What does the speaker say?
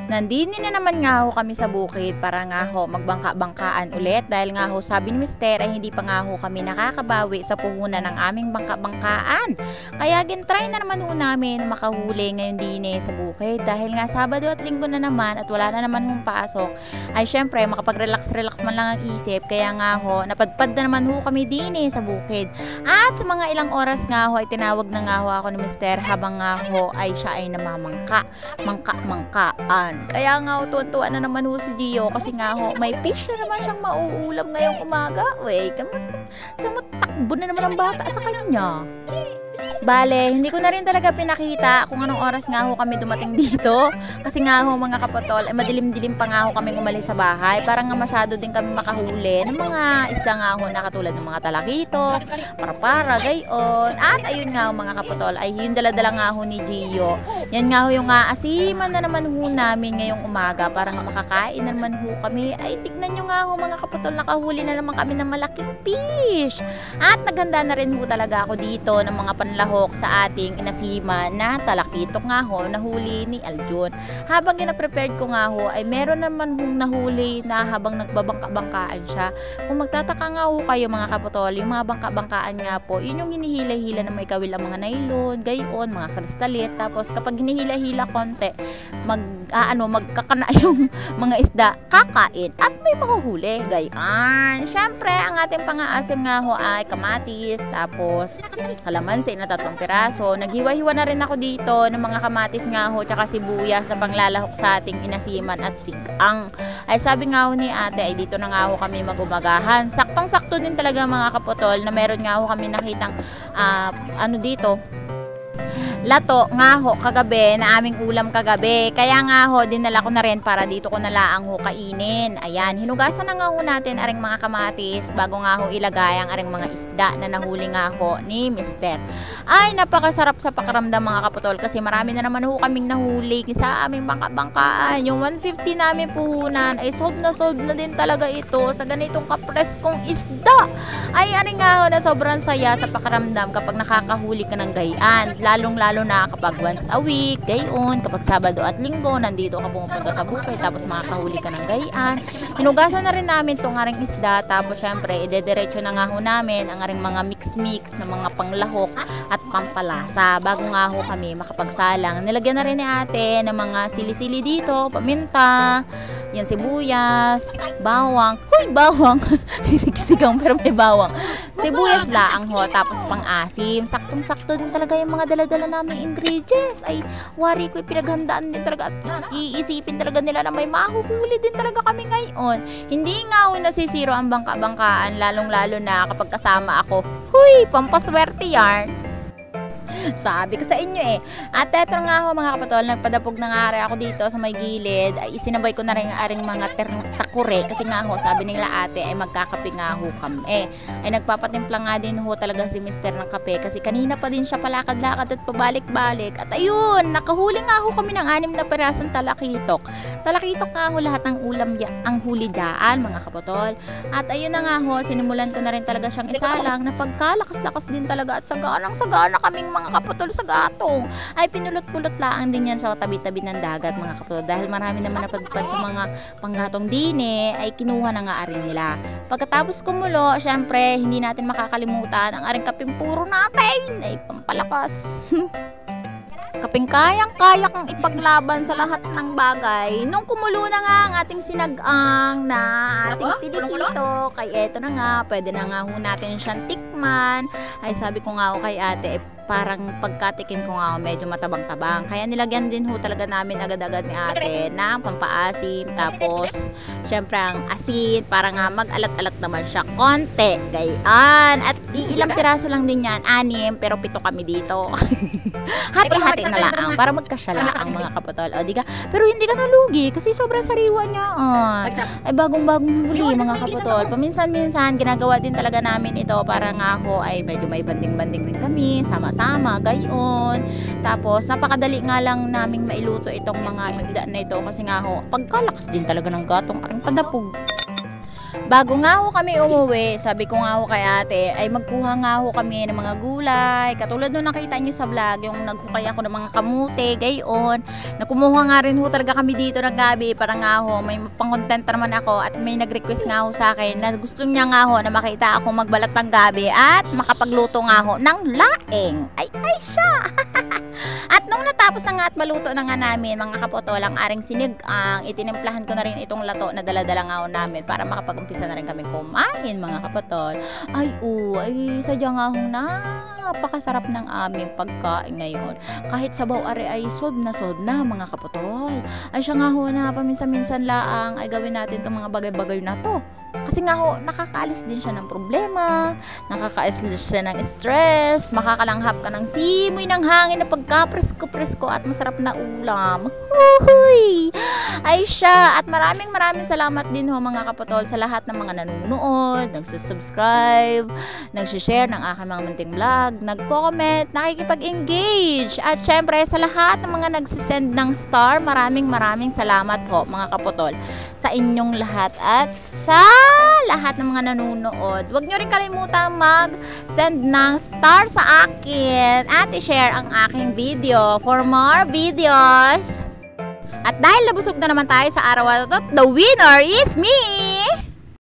Nandini na naman nga ho kami sa bukid para nga ho magbangka-bangkaan ulit dahil nga ho sabi ni Mister ay hindi pa nga ho kami nakakabawi sa puhunan ng aming bangka-bangkaan. Kaya gintry na naman ho namin na makahuli ngayon din sa bukid dahil nga Sabado at Linggo na naman at wala na naman hong pasok ay syempre makapag-relax man lang ang isip kaya nga ho napadpad na naman ho kami din sa bukid. At sa mga ilang oras nga ho ay tinawag na nga ho ako ni Mister habang nga ho ay siya ay mangkaan. Kaya nga ho, tuwan-tuwa na naman ho si Gio kasi nga ho, may fish na naman siyang mauulam ngayong umaga. Uy, takbo na naman ang bata sa kanya. Bale, hindi ko na rin talaga pinakita kung anong oras nga ho kami dumating dito. Kasi nga ho mga kapatol, madilim-dilim pa nga ho kami umalis sa bahay. Parang nga masyado din kami makahuli ng mga isda nga ho na katulad ng mga talakitok, para gayon. At ayun nga ho mga kapatol, ay yung dala-dala nga ho ni Gio. Yan nga ho yung aasiman na naman ho namin ngayong umaga. Parang makakain na naman ho kami. Ay tignan nyo nga ho mga kapatol, nakahuli na naman kami ng malaking fish. At naghanda na rin ho talaga ako dito ng mga panlahok sa ating inasima na talakitok nga ho nahuli ni Aljon. Habang gina-prepared ko nga ho ay meron naman hong nahuli na habang nagbabangka-bangkaan siya. Kung magtataka nga ho kayo mga kapatol, yung mga bangka-bangkaan nga po, yun yung hinihila-hila na may kawil ang mga nylon, gayon, mga kristalit. Tapos kapag hinihila-hila konti, magkakana yung mga isda, kakain at may mahuhuli. Gayon. Syempre, ang ating pang-aasim nga ho ay kamatis, tapos kalamansi na 3 piraso. Naghiwa-hiwa na rin ako dito ng mga kamatis nga ho tsaka sibuyas sa panglalahok sa ating inasiman at sigang. Ay sabi nga ho ni ate ay dito na nga ho kami magumagahan. Saktong-sakto din talaga mga kaputol na meron nga ho kami nakitang dito lato nga ho kagabi na aming ulam kagabi. Kaya nga ho dinala ko na rin para dito ko na laang ho kainin. Ayan, hinugasan na nga ho natin aring mga kamatis bago nga ho ilagay ang aring mga isda na nahuli nga ho ni Mister. Ay napakasarap sa pakiramdam mga kaputol kasi marami na naman ho kaming nahuli sa aming bangka-bangkaan. Yung 150 namin puhunan ay sold na din talaga ito sa ganitong kapreskong isda. Ay aring nga ho na sobrang saya sa pakiramdam kapag nakakahuli ka ng gayaan. Lalo na kapag once a week, gayon, kapag Sabado at Linggo, nandito ka pumupunta sa bukid, tapos makakahuli ka ng gayaan. Hinugasan na rin namin itong aring isda, tapos syempre, idediretso na nga ho namin ang aring mga mix-mix na mga panglahok at pampalasa. Bago nga ho kami makapagsalang, nilagyan na rin ni ate ng mga sili-sili dito, paminta, yan sibuyas, bawang. Huy, bawang! Sigang pero may bawang. Sibuyas laang ho, tapos pang-asim. Saktong-sakto din talaga yung mga dala-dala naming ingredients. Ay, wari ko, pinaghandaan din talaga at iisipin talaga nila na may mahuhuli din talaga kami ngayon. Hindi nga ho nasisiro ang bangka-bangkaan, lalong-lalo na kapag kasama ako. Huy, pampaswerte yarn. Sabi ko sa inyo At eto nga ho mga kapatol, nagpadapog na nga rin ako dito sa may gilid. Ay isinabay ko na rin ang aring mga takure kasi nga ho sabi nila ate ay magkakape nga ho kami. Ay nagpapatimpla nga din ho talaga si Mister ng kape kasi kanina pa din siya palakad-lakad at pabalik-balik. At ayun, nakahuli nga ho kami ng 6 na pirasong talakitok. Talakitok nga ho lahat ng ulam ang huli dyan mga kapatol. At ayun na nga ho, sinimulan ko na rin talaga siyang isalang na pagkalakas-lakas din talaga at saganang-sagana kaming mga kaputol sa gatong. Ay pinulot-pulot lang din yan sa tabi-tabi ng dagat mga kaputol dahil marami naman napadpad ng mga panggatong dine ay kinuha na nga arin nila. Pagkatapos kumulo, syempre hindi natin makakalimutan ang aring kaping puro natin ay pampalakas. Kaping kayang-kaya kang ipaglaban sa lahat ng bagay. Nung kumulo na nga ang ating sinagang na ating tinikito, kay eto na nga, pwede na nga ho natin siyang tikman. Ay sabi ko nga ho kay ate, parang pagkatikim ko nga medyo matabang-tabang. Kaya nilagyan din ho talaga namin agad-agad ni ate ng pampaasim. Tapos, syempre ang asin, para nga mag-alat-alat naman siya konti. Gayaan. At ilang piraso lang din yan. 6, pero 7 kami dito. Hati-hati na lang para magkasya lang ang mga kapatol. O, diga? Pero hindi ka nalugi kasi sobrang sariwa niya. Ay bagong-bagong huli mga kapatol. Paminsan-minsan, ginagawa din talaga namin ito para nga ho ay medyo may banding-banding din kami. Sama-sama, gayon. Tapos, napakadali nga lang naming mailuto itong mga isda na ito kasi nga ho, pagkalakas din talaga ng gatong aring padapog. Bago nga ho kami umuwi, sabi ko nga ho kay ate, ay magkuha nga ho kami ng mga gulay. Katulad nung nakita nyo sa vlog, yung nagkukay ako ng mga kamute, gayon. Nakumuha nga rin ho talaga kami dito ng gabi para nga ho, may pang-content naman ako at may nag-request nga ho sa akin na gusto niya nga ho na makita ako magbalat ng gabi at makapagluto nga ho ng laing. Ay siya! At nung natapos na nga at maluto na nga namin, mga kapotol, ang aring sinigang, itinimplahan ko na rin itong lato na dala-dala nga ho namin para makapag-umpisa na rin kami kumain, mga kapotol. Ay sadya nga ho napakasarap ng aming pagkain ngayon. Kahit sabaw are ay sod na mga kapotol. Ay siya nga ho na paminsan-minsan laang ay gawin natin itong mga bagay-bagay na to. Kasi nga ho, nakakaalis din siya ng problema, nakakaalis siya ng stress, makakalanghap ka ng simoy ng hangin na pagka-presko-presko at masarap na ulam. Huhuy! Ay siya, at maraming salamat din ho mga kapotol sa lahat ng mga nanonood, nagsusubscribe, nagsishare ng aking mga munting vlog, nagko-comment, nakikipag-engage, at syempre sa lahat ng mga nagsisend ng star, maraming salamat ho mga kapotol sa inyong lahat at sa lahat ng mga nanonood. Huwag nyo rin kalimutan mag-send ng star sa akin at i-share ang aking video for more videos. At dahil nabusog na naman tayo sa araw na ito, the winner is me!